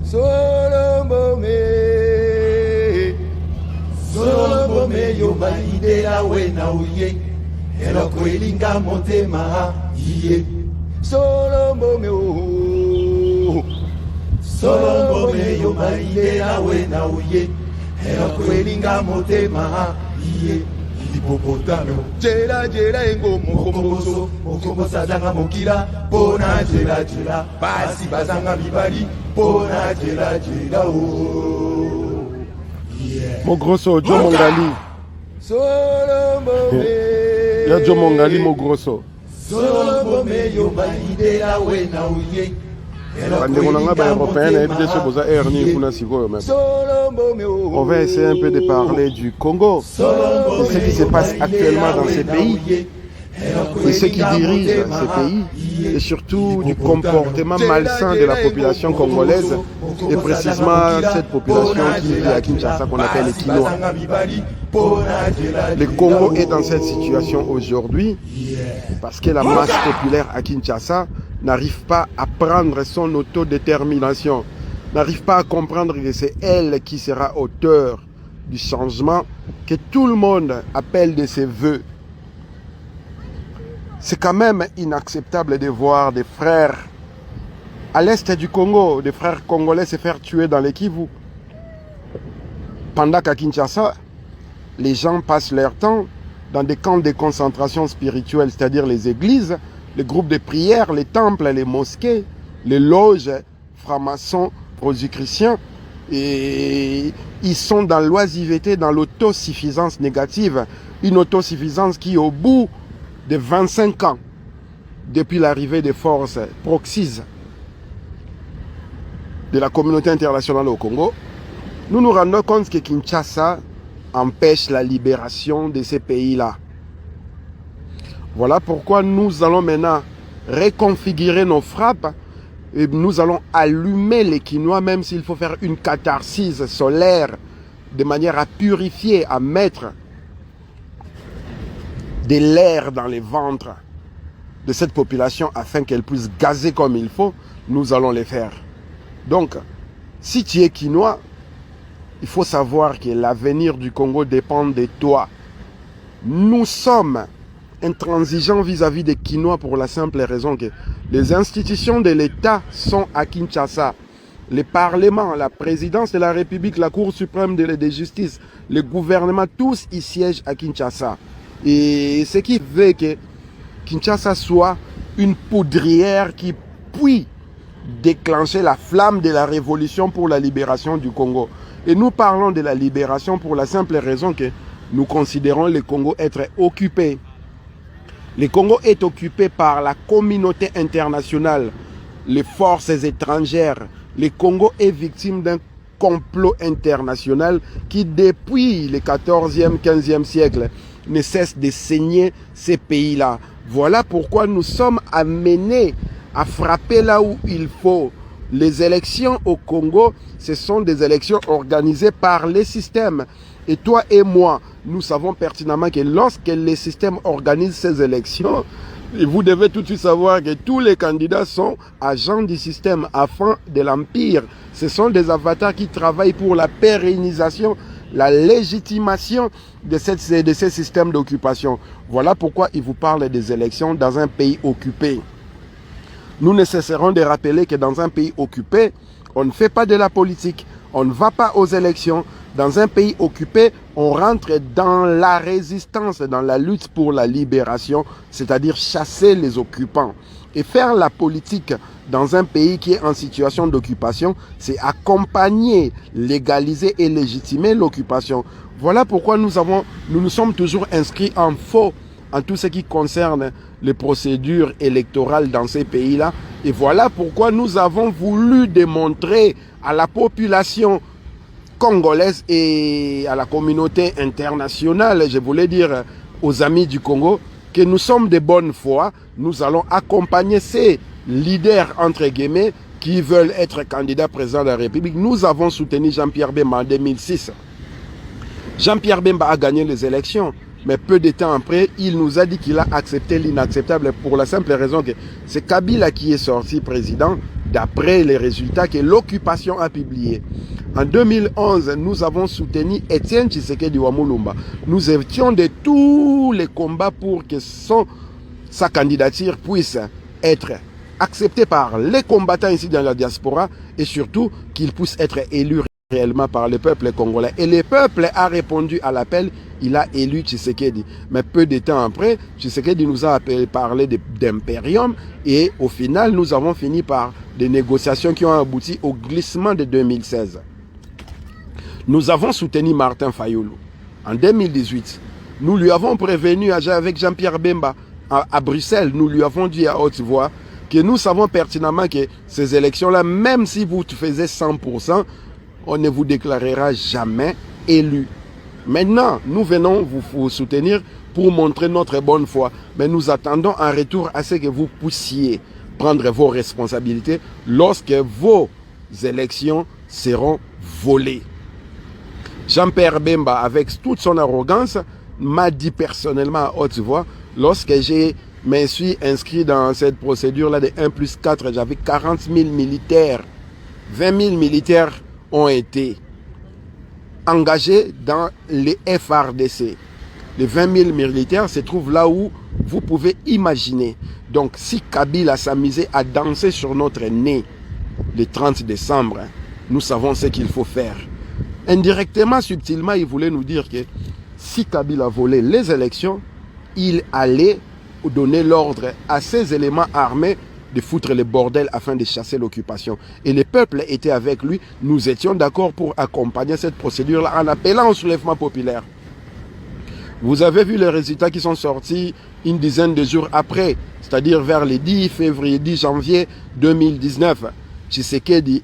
Solomome yo baidera wena uye. Elo kwelinga motema iye. Solomome o. Solomome yo baidera wena uye. Elo kwelinga motema iye. Hipopotamo. Jera jera engo mokomboso. Mokombosa zanga mokira. Pona jera jera. Basi bazanga mibali. Pona jera jera o. Mon grosso, Joe Mongali. Il y a Joe Mongali, mon grosso. On va essayer un peu de parler du Congo, de ce qui se passe actuellement dans ces pays, de ceux qui dirigent ces pays, et surtout du comportement malsain de la population congolaise, et précisément cette population qui vit à Kinshasa qu'on appelle les Kinois. Le Congo est dans cette situation aujourd'hui parce que la masse populaire à Kinshasa n'arrive pas à prendre son autodétermination, n'arrive pas à comprendre que c'est elle qui sera auteur du changement que tout le monde appelle de ses voeux. C'est quand même inacceptable de voir des frères à l'est du Congo, des frères congolais se faire tuer dans les Kivu. Pendant qu'à Kinshasa, les gens passent leur temps dans des camps de concentration spirituelle, c'est-à-dire les églises, les groupes de prière, les temples, les mosquées, les loges francs-maçons, rosicruciens, et ils sont dans l'oisiveté, dans l'autosuffisance négative, une autosuffisance qui, au bout de 25 ans, depuis l'arrivée des forces proxies de la communauté internationale au Congo, nous nous rendons compte que Kinshasa empêche la libération de ces pays-là. Voilà pourquoi nous allons maintenant reconfigurer nos frappes et nous allons allumer les Kinois, même s'il faut faire une catharsis solaire de manière à purifier, à mettre de l'air dans les ventres de cette population afin qu'elle puisse gazer comme il faut. Nous allons les faire. Donc, si tu es Kinois, il faut savoir que l'avenir du Congo dépend de toi. Nous sommes intransigeants vis-à-vis des Kinois pour la simple raison que les institutions de l'État sont à Kinshasa. Le Parlement, la présidence de la République, la Cour suprême de justice, le gouvernement, tous y siègent à Kinshasa. Et ce qui veut que Kinshasa soit une poudrière qui puisse déclencher la flamme de la révolution pour la libération du Congo. Et nous parlons de la libération pour la simple raison que nous considérons le Congo être occupé. Le Congo est occupé par la communauté internationale, les forces étrangères. Le Congo est victime d'un complot international qui, depuis le 14e, 15e siècle, ne cesse de saigner ces pays-là. Voilà pourquoi nous sommes amenés à frapper là où il faut. Les élections au Congo, ce sont des élections organisées par les systèmes. Et toi et moi, nous savons pertinemment que lorsque les systèmes organisent ces élections, vous devez tout de suite savoir que tous les candidats sont agents du système, afin de l'empire. Ce sont des avatars qui travaillent pour la pérennisation, la légitimation de ces systèmes d'occupation. Voilà pourquoi il vous parle des élections dans un pays occupé. Nous ne cesserons de rappeler que dans un pays occupé, on ne fait pas de la politique, on ne va pas aux élections. Dans un pays occupé, on rentre dans la résistance, dans la lutte pour la libération, c'est-à-dire chasser les occupants. Et faire la politique dans un pays qui est en situation d'occupation, c'est accompagner, légaliser et légitimer l'occupation. Voilà pourquoi nous nous sommes toujours inscrits en faux en tout ce qui concerne les procédures électorales dans ces pays-là. Et voilà pourquoi nous avons voulu démontrer à la population congolaise et à la communauté internationale, je voulais dire aux amis du Congo, que nous sommes de bonne foi. Nous allons accompagner ces leaders, entre guillemets, qui veulent être candidats président de la République. Nous avons soutenu Jean-Pierre Bemba en 2006. Jean-Pierre Bemba a gagné les élections. Mais peu de temps après, il nous a dit qu'il a accepté l'inacceptable pour la simple raison que c'est Kabila qui est sorti président d'après les résultats que l'occupation a publiés. En 2011, nous avons soutenu Étienne Tshisekedi Wamulumba. Nous étions de tous les combats pour que sa candidature puisse être acceptée par les combattants ici dans la diaspora et surtout qu'il puisse être élu réellement par le peuple congolais. Et le peuple a répondu à l'appel, il a élu Tshisekedi. Mais peu de temps après, Tshisekedi nous a parlé d'impérium et au final, nous avons fini par des négociations qui ont abouti au glissement de 2016. Nous avons soutenu Martin Fayulu en 2018. Nous lui avons prévenu avec Jean-Pierre Bemba à Bruxelles. Nous lui avons dit à haute voix que nous savons pertinemment que ces élections-là, même si vous faisiez 100%, on ne vous déclarera jamais élu. Maintenant, nous venons vous soutenir pour montrer notre bonne foi. Mais nous attendons en retour à ce que vous puissiez prendre vos responsabilités lorsque vos élections seront volées. Jean-Pierre Bemba, avec toute son arrogance, m'a dit personnellement à haute voix, lorsque je me suis inscrit dans cette procédure-là de 1+4, j'avais 40 000 militaires. 20 000 militaires ont été engagés dans les FRDC. Les 20 000 militaires se trouvent là où vous pouvez imaginer. Donc, si Kabila s'amusait à danser sur notre nez le 30 décembre, nous savons ce qu'il faut faire. Indirectement, subtilement, il voulait nous dire que si Kabila volait les élections, il allait donner l'ordre à ces éléments armés de foutre le bordel afin de chasser l'occupation. Et le peuple était avec lui. Nous étions d'accord pour accompagner cette procédure-là en appelant au soulèvement populaire. Vous avez vu les résultats qui sont sortis une dizaine de jours après, c'est-à-dire vers le 10 février, 10 janvier 2019. Tshisekedi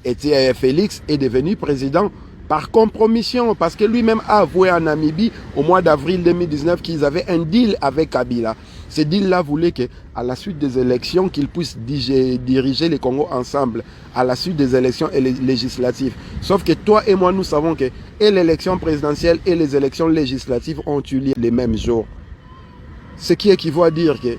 Félix est devenu président par compromission, parce que lui-même a avoué en Namibie au mois d'avril 2019 qu'ils avaient un deal avec Kabila. Ce deal-là voulait qu'à la suite des élections, qu'ils puissent diriger les Congo ensemble, à la suite des élections législatives. Sauf que toi et moi, nous savons que et l'élection présidentielle et les élections législatives ont eu lieu les mêmes jours. Ce qui équivaut à dire que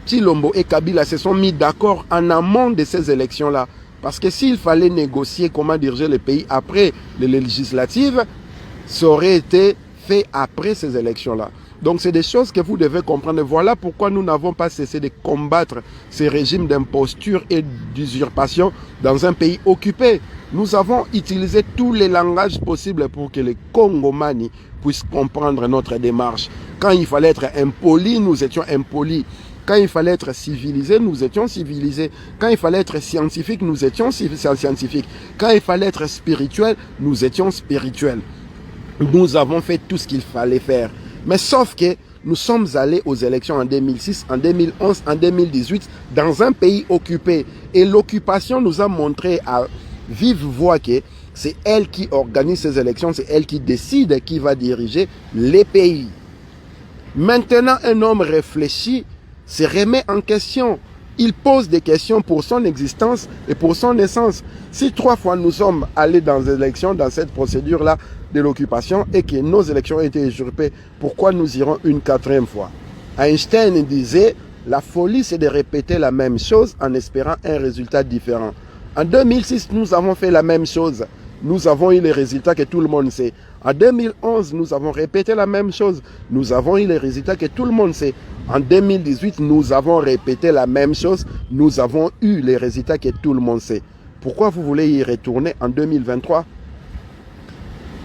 Tshilombo et Kabila se sont mis d'accord en amont de ces élections-là. Parce que s'il fallait négocier comment diriger le pays après les législatives, ça aurait été fait après ces élections-là. Donc c'est des choses que vous devez comprendre. Voilà pourquoi nous n'avons pas cessé de combattre ces régimes d'imposture et d'usurpation dans un pays occupé. Nous avons utilisé tous les langages possibles pour que les Congomani puissent comprendre notre démarche. Quand il fallait être impoli, nous étions impolis. Quand il fallait être civilisé, nous étions civilisés. Quand il fallait être scientifique, nous étions scientifiques. Quand il fallait être spirituel, nous étions spirituels. Nous avons fait tout ce qu'il fallait faire. Mais sauf que nous sommes allés aux élections en 2006, en 2011, en 2018, dans un pays occupé. Et l'occupation nous a montré à vive voix que c'est elle qui organise ces élections, c'est elle qui décide qui va diriger les pays. Maintenant, un homme réfléchit, se remet en question. Il pose des questions pour son existence et pour son essence. Si 3 fois nous sommes allés dans les élections, dans cette procédure-là de l'occupation et que nos élections ont été usurpées, pourquoi nous irons une 4e fois? Einstein disait, la folie c'est de répéter la même chose en espérant un résultat différent. En 2006, nous avons fait la même chose. Nous avons eu les résultats que tout le monde sait. En 2011, nous avons répété la même chose. Nous avons eu les résultats que tout le monde sait. En 2018, nous avons répété la même chose. Nous avons eu les résultats que tout le monde sait. Pourquoi vous voulez y retourner en 2023?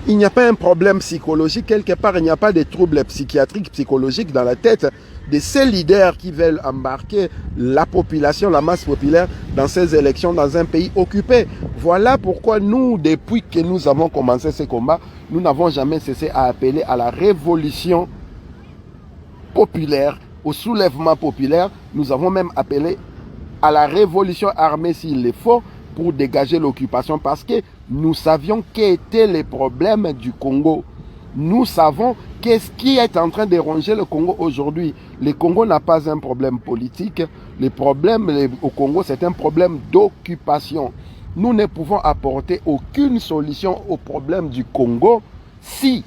Il n'y a pas un problème psychologique quelque part. Il n'y a pas de troubles psychiatriques, psychologiques dans la tête de ces leaders qui veulent embarquer la population, la masse populaire dans ces élections dans un pays occupé. Voilà pourquoi nous, depuis que nous avons commencé ce combat, nous n'avons jamais cessé à appeler à la révolution populaire, au soulèvement populaire. Nous avons même appelé à la révolution armée s'il le faut pour dégager l'occupation parce que nous savions qu'étaient les problèmes du Congo. Nous savons qu'est-ce qui est en train de ronger le Congo aujourd'hui. Le Congo n'a pas un problème politique. Le problème au Congo, c'est un problème d'occupation. Nous ne pouvons apporter aucune solution au problème du Congo si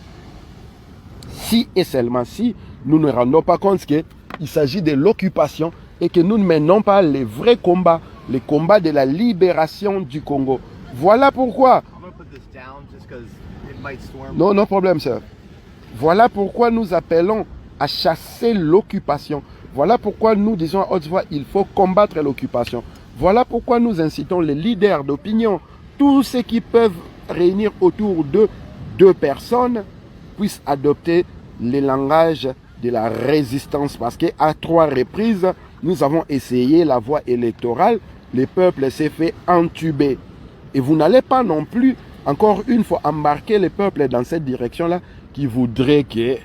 et seulement si nous ne rendons pas compte qu'il s'agit de l'occupation et que nous ne menons pas les vrais combats. les combats de la libération du Congo. Voilà pourquoi. Non, non problème, sir. Voilà pourquoi nous appelons à chasser l'occupation. Voilà pourquoi nous disons à haute voix, il faut combattre l'occupation. Voilà pourquoi nous incitons les leaders d'opinion, tous ceux qui peuvent réunir autour de 2 personnes, puissent adopter le langage de la résistance. Parce qu'à 3 reprises, nous avons essayé la voie électorale, le peuple s'est fait entuber. Et vous n'allez pas non plus, encore une fois, embarquer le peuple dans cette direction-là, qui voudrait que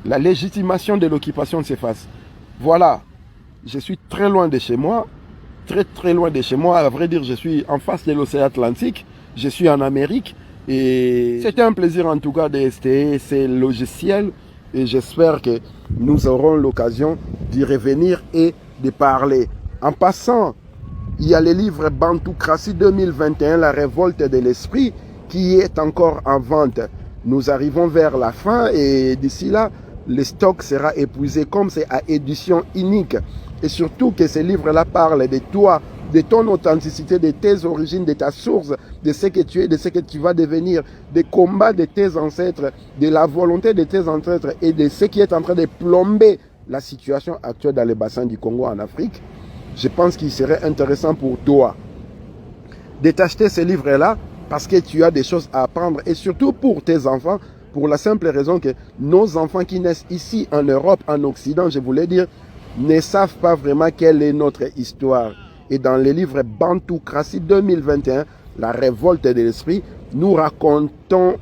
la légitimation de l'occupation s'efface. Voilà, je suis très loin de chez moi, très loin de chez moi. À vrai dire, je suis en face de l'océan Atlantique, je suis en Amérique. Et c'était un plaisir en tout cas d'essayer ces logiciels. Et j'espère que nous aurons l'occasion d'y revenir et de parler. En passant, il y a le livre Bantoucratie 2021, la révolte de l'esprit, qui est encore en vente. Nous arrivons vers la fin et d'ici là, le stock sera épuisé comme c'est à édition unique. Et surtout que ce livre-là parle de toi, de ton authenticité, de tes origines, de ta source, de ce que tu es, de ce que tu vas devenir, des combats de tes ancêtres, de la volonté de tes ancêtres et de ce qui est en train de plomber la situation actuelle dans le bassin du Congo en Afrique. Je pense qu'il serait intéressant pour toi de t'acheter ce livre-là parce que tu as des choses à apprendre et surtout pour tes enfants, pour la simple raison que nos enfants qui naissent ici en Europe, en Occident, je voulais dire, ne savent pas vraiment quelle est notre histoire. Et dans le livre Bantoucratie 2021, la révolte de l'esprit, nous racontons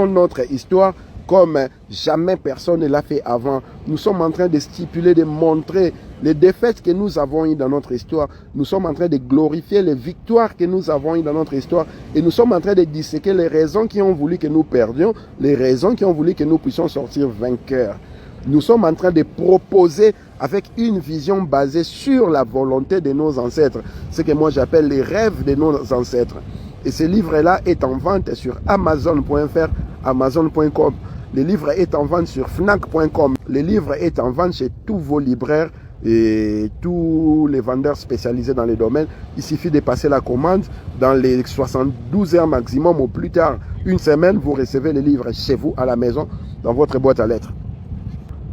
notre histoire comme jamais personne ne l'a fait avant. Nous sommes en train de stipuler, de montrer les défaites que nous avons eues dans notre histoire. Nous sommes en train de glorifier les victoires que nous avons eues dans notre histoire. Et nous sommes en train de disséquer les raisons qui ont voulu que nous perdions, les raisons qui ont voulu que nous puissions sortir vainqueurs. Nous sommes en train de proposer avec une vision basée sur la volonté de nos ancêtres. Ce que moi j'appelle les rêves de nos ancêtres. Et ce livre-là est en vente sur Amazon.fr, Amazon.com. Le livre est en vente sur Fnac.com. Le livre est en vente chez tous vos libraires et tous les vendeurs spécialisés dans les domaines. Il suffit de passer la commande. Dans les 72 heures maximum ou plus tard, une semaine, vous recevez le livre chez vous, à la maison, dans votre boîte à lettres.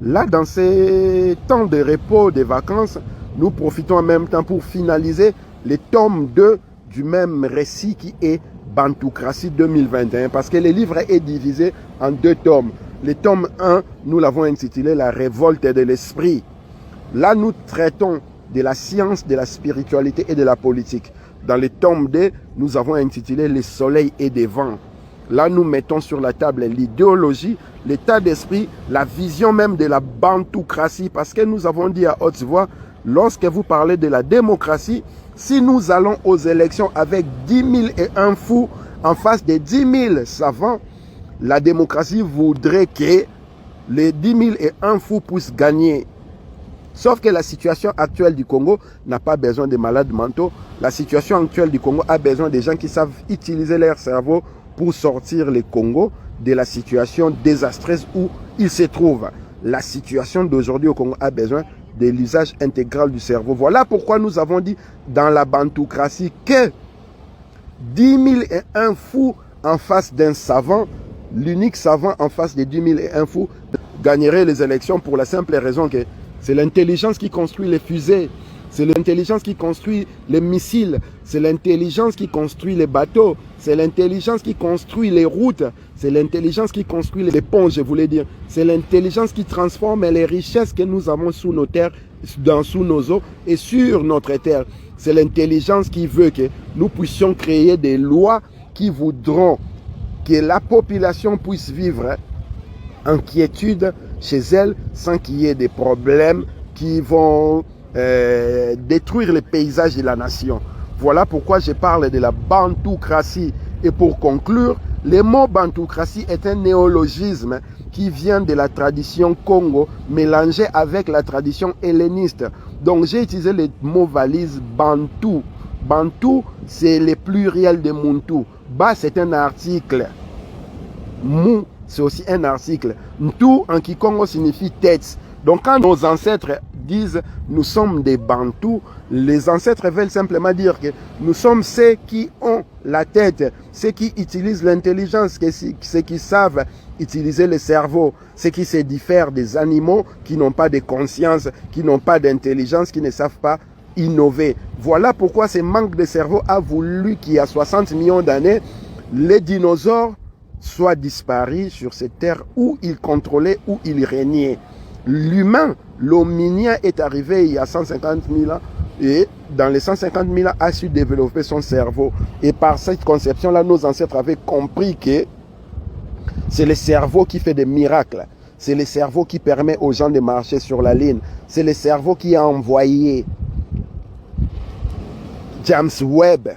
Là, dans ces temps de repos, de vacances, nous profitons en même temps pour finaliser le tome 2 du même récit qui est Bantoucratie 2021. Parce que le livre est divisé en 2 tomes. Le tome 1, nous l'avons intitulé La révolte de l'esprit. Là, nous traitons de la science, de la spiritualité et de la politique. Dans le tome 2, nous avons intitulé Le soleil et des vents. Là, nous mettons sur la table l'idéologie, l'état d'esprit, la vision même de la bantoucratie. Parce que nous avons dit à haute voix, lorsque vous parlez de la démocratie, si nous allons aux élections avec 10 001 fous en face de 10 000 savants, la démocratie voudrait que les 10 001 fous puissent gagner. Sauf que la situation actuelle du Congo n'a pas besoin de malades mentaux. La situation actuelle du Congo a besoin de gens qui savent utiliser leur cerveau pour sortir le Congo de la situation désastreuse où il se trouve. La situation d'aujourd'hui au Congo a besoin de l'usage intégral du cerveau. Voilà pourquoi nous avons dit dans la bantoucratie que 10 001 fous en face d'un savant, l'unique savant en face des 10 001 fous, gagnerait les élections pour la simple raison que c'est l'intelligence qui construit les fusées, c'est l'intelligence qui construit les missiles, c'est l'intelligence qui construit les bateaux, c'est l'intelligence qui construit les routes, c'est l'intelligence qui construit les ponts, je voulais dire. C'est l'intelligence qui transforme les richesses que nous avons sous nos terres, sous nos eaux et sur notre terre. C'est l'intelligence qui veut que nous puissions créer des lois qui voudront que la population puisse vivre en quiétude chez elle sans qu'il y ait des problèmes qui vont détruire les paysages de la nation. Voilà pourquoi je parle de la bantoucratie. Et pour conclure, le mot bantoucratie est un néologisme qui vient de la tradition Congo mélangé avec la tradition helléniste. Donc j'ai utilisé le mot valise bantou. Bantou, c'est le pluriel de Muntu. Ba, c'est un article. Mu, c'est aussi un article. Ntu, en Kikongo, signifie tête. Donc quand nos ancêtres disent nous sommes des Bantous, les ancêtres veulent simplement dire que nous sommes ceux qui ont la tête, ceux qui utilisent l'intelligence, ceux qui savent utiliser le cerveau, ceux qui se diffèrent des animaux qui n'ont pas de conscience, qui n'ont pas d'intelligence, qui ne savent pas innover. Voilà pourquoi ce manque de cerveau a voulu qu'il y a 60 millions d'années, les dinosaures soient disparus sur cette terre où ils contrôlaient, où ils régnaient. L'humain, l'hominien est arrivé il y a 150 000 ans et dans les 150 000 ans a su développer son cerveau. Et par cette conception-là, nos ancêtres avaient compris que c'est le cerveau qui fait des miracles. C'est le cerveau qui permet aux gens de marcher sur la ligne. C'est le cerveau qui a envoyé James Webb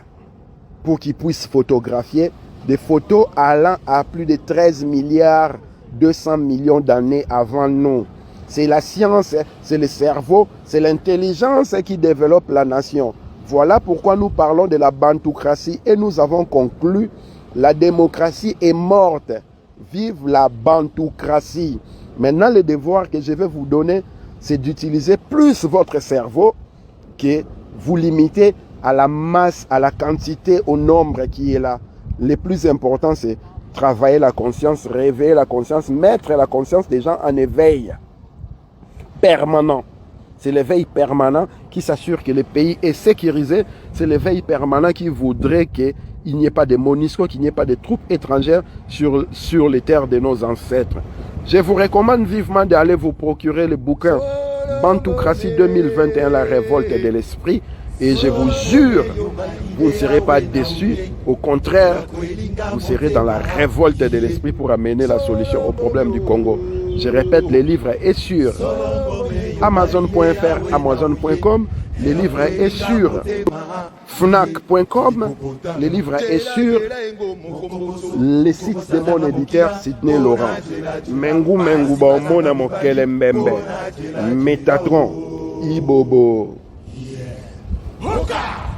pour qu'il puisse photographier des photos allant à plus de 13 milliards 200 millions d'années avant nous. C'est la science, c'est le cerveau, c'est l'intelligence qui développe la nation. Voilà pourquoi nous parlons de la bantoocratie et nous avons conclu la démocratie est morte. Vive la bantoocratie. Maintenant, le devoir que je vais vous donner, c'est d'utiliser plus votre cerveau que vous limiter à la masse, à la quantité, au nombre qui est là. Le plus important, c'est travailler la conscience, réveiller la conscience, mettre la conscience des gens en éveil permanent. C'est l'éveil permanent qui s'assure que le pays est sécurisé. C'est l'éveil permanent qui voudrait qu'il n'y ait pas de MONUSCO, qu'il n'y ait pas de troupes étrangères sur les terres de nos ancêtres. Je vous recommande vivement d'aller vous procurer le bouquin Bantoocratie 2021, la révolte de l'esprit. Et je vous jure, vous ne serez pas déçus. Au contraire, vous serez dans la révolte de l'esprit pour amener la solution au problème du Congo. Je répète, le livre est sur Amazon.fr, Amazon.com. Le livre est sur Fnac.com. Le livre est sur les sites de mon éditeur Sidney Laurent. Mengu Baomona Mokele Mbembe. Métatron. Ibobo. Hoka!